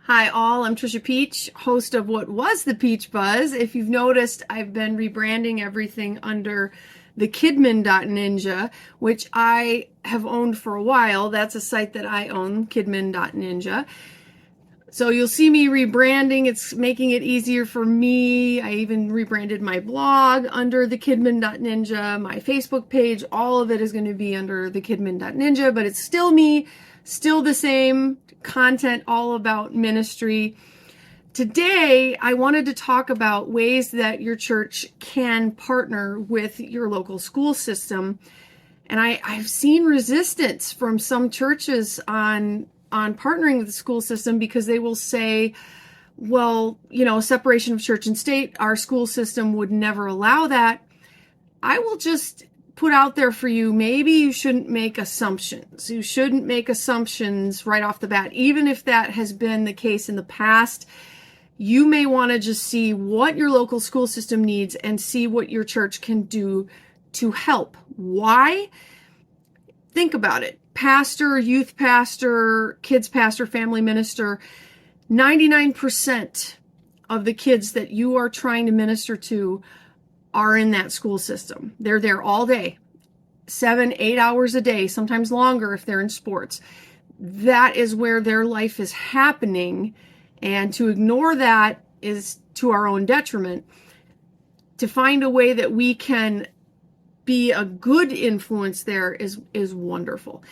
Hi all, I'm Trisha Peach, host of what was the Peach Buzz. If you've noticed, I've been rebranding everything under the Kidmin.Ninja, which I have owned for a while. That's a site that I own, Kidmin.Ninja. So you'll see me rebranding. It's making it easier for me. I even rebranded my blog under the Kidmin.Ninja, my Facebook page, all of it is going to be under the Kidmin.Ninja, but it's still me, still the same content, all about ministry. Today, I wanted to talk about ways that your church can partner with your local school system. And I've seen resistance from some churches on partnering with the school system because they will say, well, separation of church and state, our school system would never allow that. I will just put out there for you, maybe you shouldn't make assumptions. You shouldn't make assumptions right off the bat, even if that has been the case in the past. You may want to just see what your local school system needs and see what your church can do to help. Why? Think about it. Pastor, youth pastor, kids pastor, family minister, 99% of the kids that you are trying to minister to are in that school system. They're there all day, 7-8 hours a day, sometimes longer if they're in sports. That is where their life is happening. And to ignore that is to our own detriment. To find a way that we can be a good influence there is wonderful.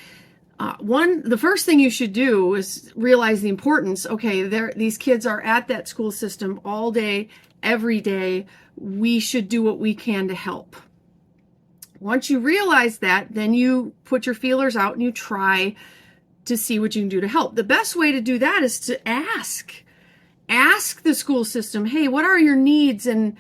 The first thing you should do is realize the importance. Okay, these kids are at that school system all day, every day. We should do what we can to help. Once you realize that, then you put your feelers out and you try to see what you can do to help. The best way to do that is to ask. Ask the school system, hey, what are your needs and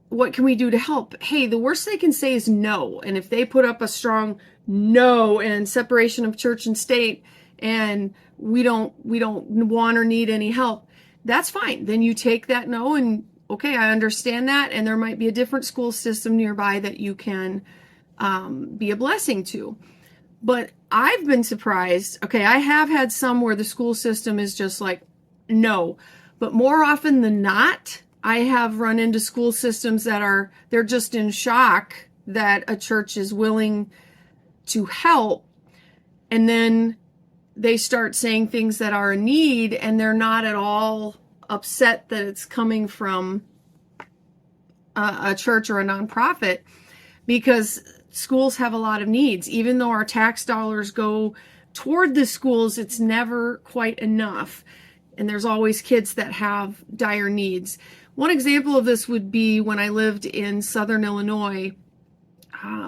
what can we do to help? Hey, the worst they can say is no. And if they put up a strong no and separation of church and state and we don't want or need any help, that's fine. Then you take that no and okay, I understand that, and there might be a different school system nearby that you can be a blessing to. But I've been surprised. Okay, I have had some where the school system is just like, no. But more often than not, I have run into school systems that they're just in shock that a church is willing to help. And then they start saying things that are a need, and they're not at all upset that it's coming from a church or a nonprofit, because schools have a lot of needs. Even though our tax dollars go toward the schools, it's never quite enough. And there's always kids that have dire needs. One example of this would be when I lived in Southern Illinois.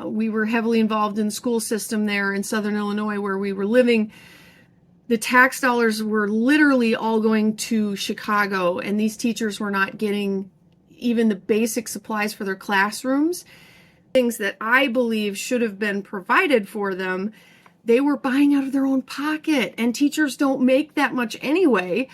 We were heavily involved in the school system there in Southern Illinois where we were living. The tax dollars were literally all going to Chicago, and these teachers were not getting even the basic supplies for their classrooms. Things that I believe should have been provided for them, they were buying out of their own pocket, and teachers don't make that much anyway.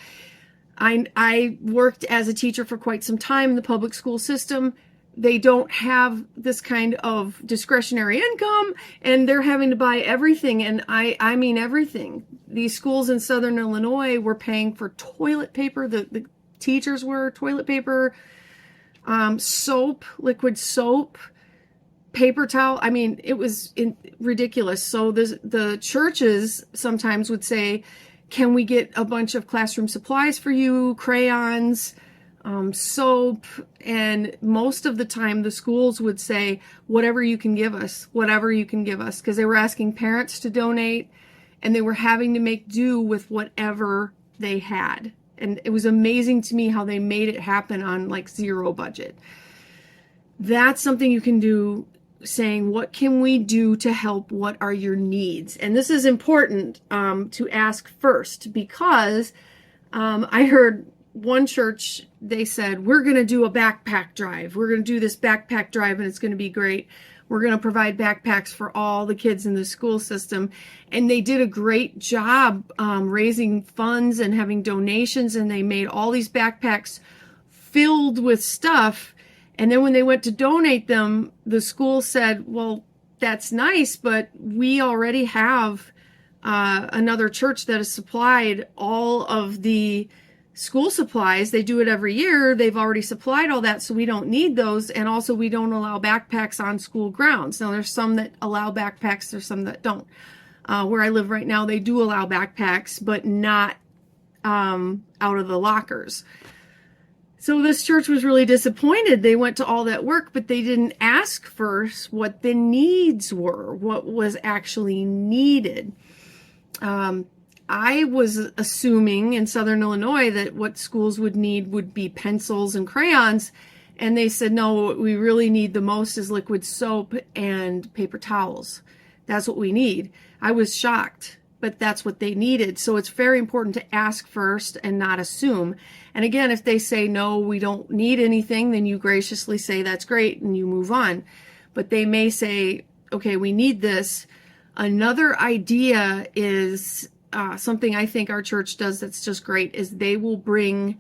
I worked as a teacher for quite some time in the public school system. They don't have this kind of discretionary income, and they're having to buy everything. And I mean everything. These schools in Southern Illinois were paying for toilet paper. The teachers were toilet paper, soap, liquid soap, paper towel. I mean, it was ridiculous. So the churches sometimes would say, can we get a bunch of classroom supplies for you, crayons, soap? And most of the time the schools would say, whatever you can give us, because they were asking parents to donate and they were having to make do with whatever they had. And it was amazing to me how they made it happen on like zero budget. That's something you can do, saying, what can we do to help? What are your needs? And this is important to ask first, because I heard one church, they said, we're going to do a backpack drive. We're going to do this backpack drive and it's going to be great. We're going to provide backpacks for all the kids in the school system. And they did a great job raising funds and having donations, and they made all these backpacks filled with stuff. And then when they went to donate them, the school said, well, that's nice, but we already have another church that has supplied all of the School supplies, they do it every year. They've already supplied all that, so we don't need those. And also, we don't allow backpacks on school grounds. Now, there's some that allow backpacks, there's some that don't. Where I live right now, they do allow backpacks, but not out of the lockers. So this church was really disappointed. They went to all that work, but they didn't ask first what the needs were, what was actually needed. I was assuming in Southern Illinois that what schools would need would be pencils and crayons. And they said, no, what we really need the most is liquid soap and paper towels. That's what we need. I was shocked, but that's what they needed. So it's very important to ask first and not assume. And again, if they say, no, we don't need anything, then you graciously say, that's great, and you move on. But they may say, okay, we need this. Another idea is something I think our church does that's just great is they will bring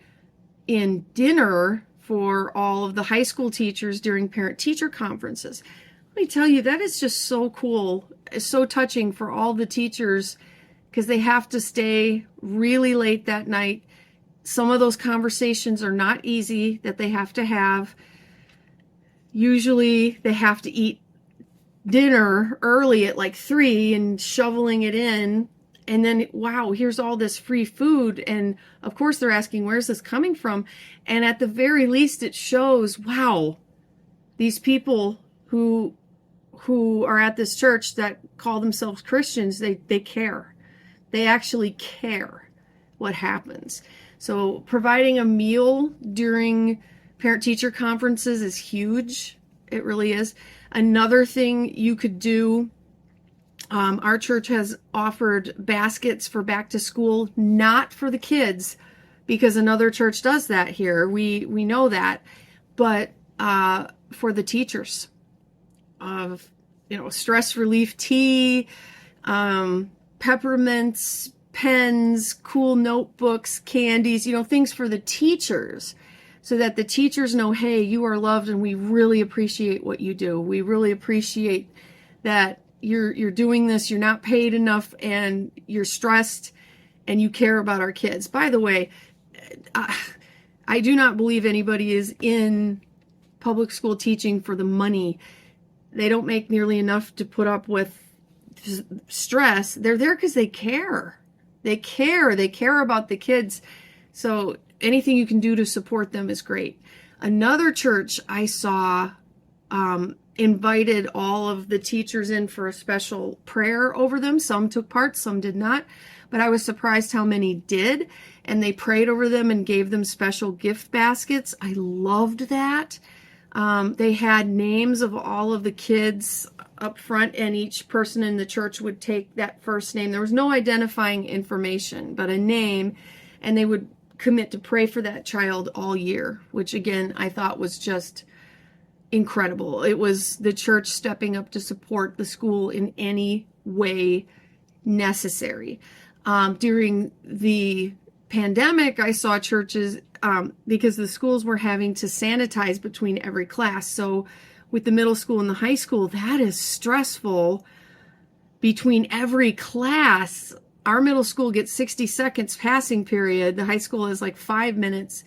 in dinner for all of the high school teachers during parent-teacher conferences. Let me tell you, that is just so cool. It's so touching for all the teachers because they have to stay really late that night. Some of those conversations are not easy that they have to have. Usually they have to eat dinner early at like 3 and shoveling it in. And then, wow, here's all this free food. And of course they're asking, where's this coming from? And at the very least, it shows, wow, these people who are at this church that call themselves Christians, they care. They actually care what happens. So providing a meal during parent-teacher conferences is huge. It really is. Another thing you could do, our church has offered baskets for back to school, not for the kids, because another church does that here. We know that, but for the teachers of, stress relief tea, peppermints, pens, cool notebooks, candies, things for the teachers, so that the teachers know, hey, you are loved and we really appreciate what you do. We really appreciate that you're doing this, you're not paid enough, and you're stressed, and you care about our kids. By the way, I do not believe anybody is in public school teaching for the money. They don't make nearly enough to put up with stress. They're there because they care. They care about the kids. So anything you can do to support them is great. Another church I saw invited all of the teachers in for a special prayer over them. Some took part, some did not. But I was surprised how many did. And they prayed over them and gave them special gift baskets. I loved that. They had names of all of the kids up front, and each person in the church would take that first name. There was no identifying information, but a name, and they would commit to pray for that child all year, which again, I thought was just incredible. It was the church stepping up to support the school in any way necessary. During the pandemic, I saw churches, because the schools were having to sanitize between every class. So with the middle school and the high school, that is stressful between every class. Our middle school gets 60 seconds passing period. The high school is like 5 minutes.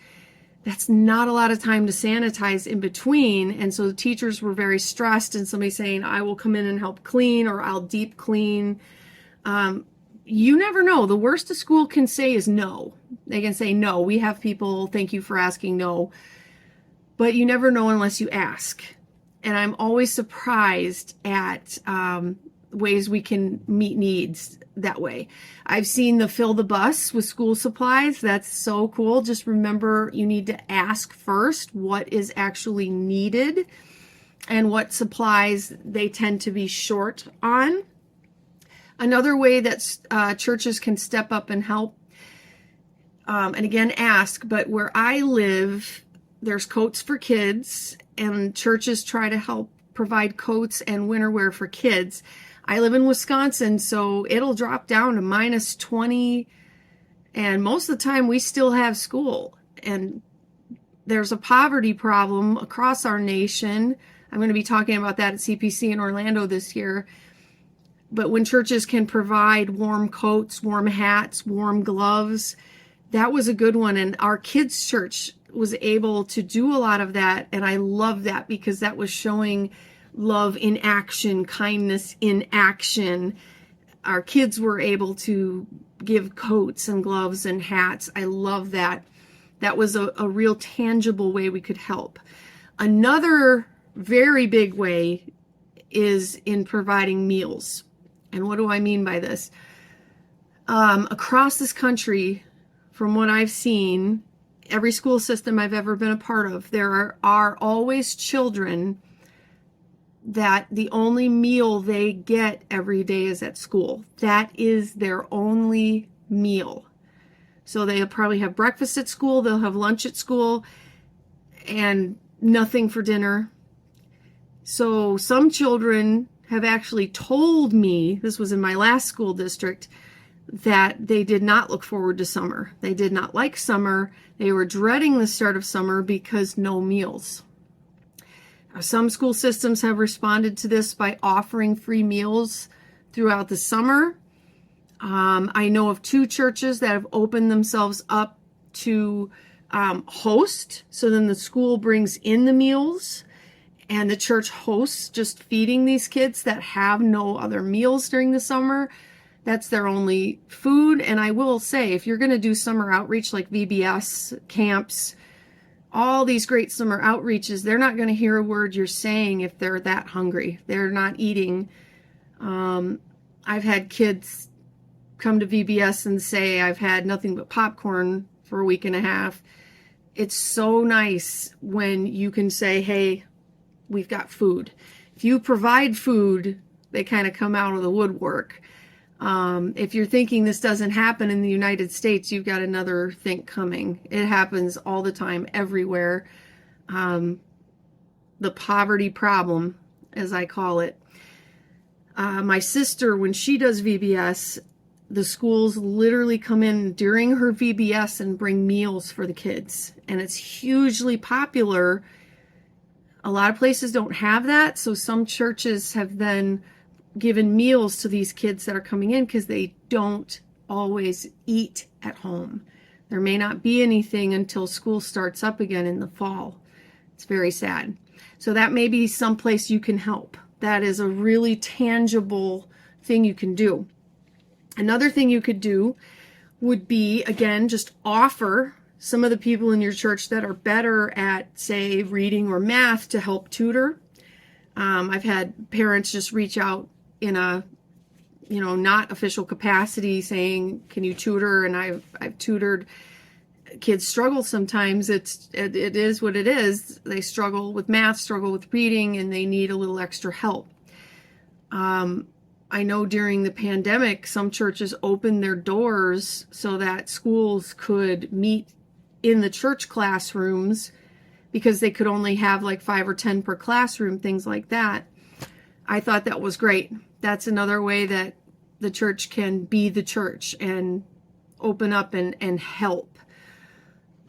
That's not a lot of time to sanitize in between. And so the teachers were very stressed, and somebody saying, I will come in and help clean, or I'll deep clean. You never know. The worst a school can say is no. They can say, no, we have people, thank you for asking, no. But you never know unless you ask. And I'm always surprised at ways we can meet needs that way. I've seen the fill the bus with school supplies. That's so cool. Just remember, you need to ask first what is actually needed and what supplies they tend to be short on. Another way that churches can step up and help, and again, ask, but where I live, there's coats for kids, and churches try to help provide coats and winter wear for kids. I live in Wisconsin, so it'll drop down to -20, and most of the time we still have school. And there's a poverty problem across our nation. I'm going to be talking about that at CPC in Orlando this year. But when churches can provide warm coats, warm hats, warm gloves, that was a good one. And our kids' church was able to do a lot of that. And I love that because that was showing love in action, kindness in action. Our kids were able to give coats and gloves and hats. I love that. That was a real tangible way we could help. Another very big way is in providing meals. And what do I mean by this? Across this country, from what I've seen, every school system I've ever been a part of, there are always children that the only meal they get every day is at school. That is their only meal. So they'll probably have breakfast at school, they'll have lunch at school, and nothing for dinner. So some children have actually told me, this was in my last school district, that they did not look forward to summer. They did not like summer. They were dreading the start of summer because no meals. Some school systems have responded to this by offering free meals throughout the summer. I know of 2 churches that have opened themselves up to host. So then the school brings in the meals and the church hosts just feeding these kids that have no other meals during the summer. That's their only food. And I will say, if you're going to do summer outreach like VBS camps, all these great summer outreaches, they're not going to hear a word you're saying if they're that hungry. They're not eating. I've had kids come to VBS and say, I've had nothing but popcorn for a week and a half. It's so nice when you can say, hey, we've got food. If you provide food, they kind of come out of the woodwork. If you're thinking this doesn't happen in the United States, you've got another thing coming. It happens all the time, everywhere. The poverty problem, as I call it. My sister, when she does VBS, the schools literally come in during her VBS and bring meals for the kids. And it's hugely popular. A lot of places don't have that. So some churches have then given meals to these kids that are coming in because they don't always eat at home. There may not be anything until school starts up again in the fall. It's very sad. So that may be someplace you can help. That is a really tangible thing you can do. Another thing you could do would be, again, just offer some of the people in your church that are better at, say, reading or math to help tutor. I've had parents just reach out in a, not official capacity saying, can you tutor? And I've tutored. Kids struggle sometimes. It is what it is. They struggle with math, struggle with reading, and they need a little extra help. I know during the pandemic, some churches opened their doors so that schools could meet in the church classrooms because they could only have like 5 or 10 per classroom, things like that. I thought that was great. That's another way that the church can be the church and open up and help.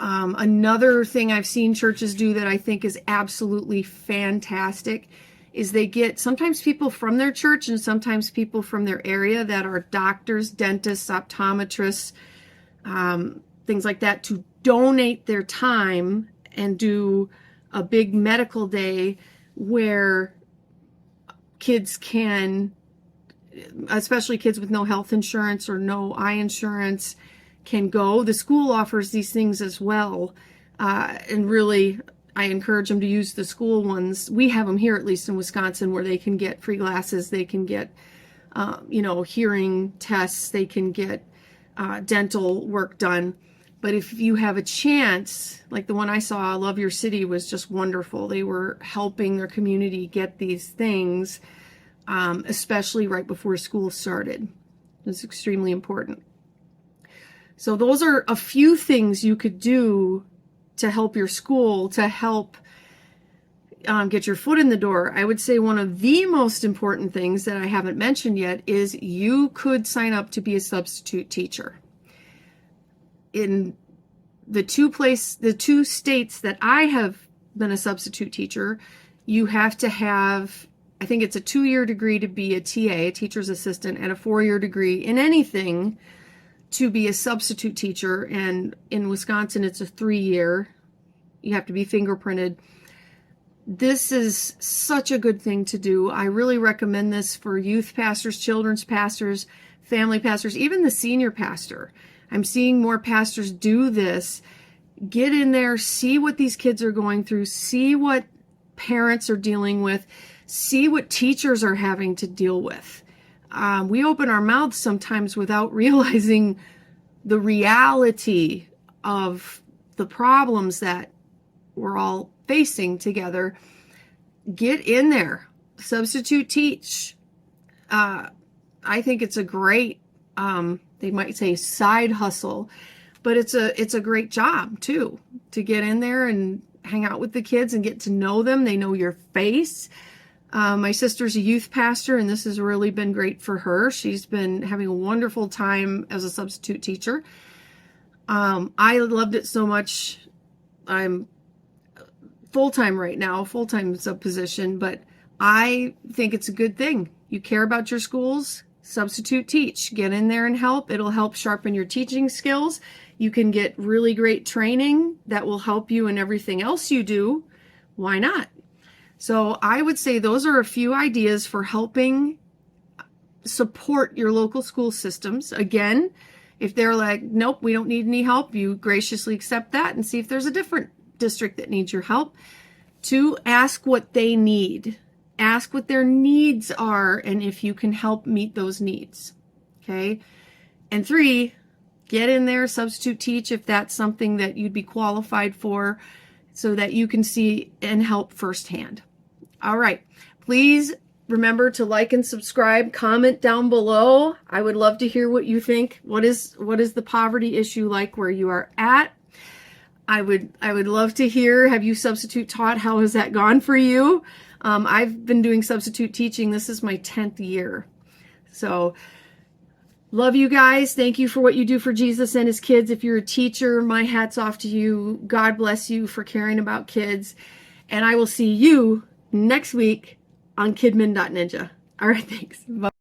Another thing I've seen churches do that I think is absolutely fantastic is they get sometimes people from their church and sometimes people from their area that are doctors, dentists, optometrists, things like that, to donate their time and do a big medical day where kids can, especially kids with no health insurance or no eye insurance, can go. The school offers these things as well. And really, I encourage them to use the school ones. We have them here, at least in Wisconsin, where they can get free glasses. They can get, hearing tests. They can get dental work done. But if you have a chance, like the one I saw, Love Your City, was just wonderful. They were helping their community get these things, especially right before school started. It's extremely important. So those are a few things you could do to help your school, to help get your foot in the door. I would say one of the most important things that I haven't mentioned yet is you could sign up to be a substitute teacher. In the two states that I have been a substitute teacher, you have to have, I think it's a 2-year degree to be a TA, a teacher's assistant, and a 4-year degree in anything to be a substitute teacher, and in Wisconsin it's a 3-year. You have to be fingerprinted. This is such a good thing to do. I really recommend this for youth pastors, children's pastors, family pastors, even the senior pastor. I'm seeing more pastors do this. Get in there, see what these kids are going through, see what parents are dealing with, see what teachers are having to deal with. We open our mouths sometimes without realizing the reality of the problems that we're all facing together. Get in there, substitute teach. I think it's a great, they might say side hustle, but it's a great job too, to get in there and hang out with the kids and get to know them. They know your face. My sister's a youth pastor, and this has really been great for her. She's been having a wonderful time as a substitute teacher. I loved it so much. I'm full-time right now, full-time sub position, but I think it's a good thing. You care about your schools, substitute teach. Get in there and help. It'll help sharpen your teaching skills. You can get really great training that will help you in everything else you do. Why not? So I would say those are a few ideas for helping support your local school systems. Again, if they're like, nope, we don't need any help, you graciously accept that and see if there's a different district that needs your help. 2, ask what they need. Ask what their needs are and if you can help meet those needs. Okay? And 3, get in there, substitute teach if that's something that you'd be qualified for, so that you can see and help firsthand. All right. Please remember to like and subscribe, comment down below. I would love to hear what you think. What is the poverty issue like where you are at? I would love to hear, have you substitute taught? How has that gone for you? I've been doing substitute teaching. This is my 10th year. So love you guys. Thank you for what you do for Jesus and his kids. If you're a teacher, my hat's off to you. God bless you for caring about kids. And I will see you next week on Kidmin.Ninja. All right, thanks. Bye.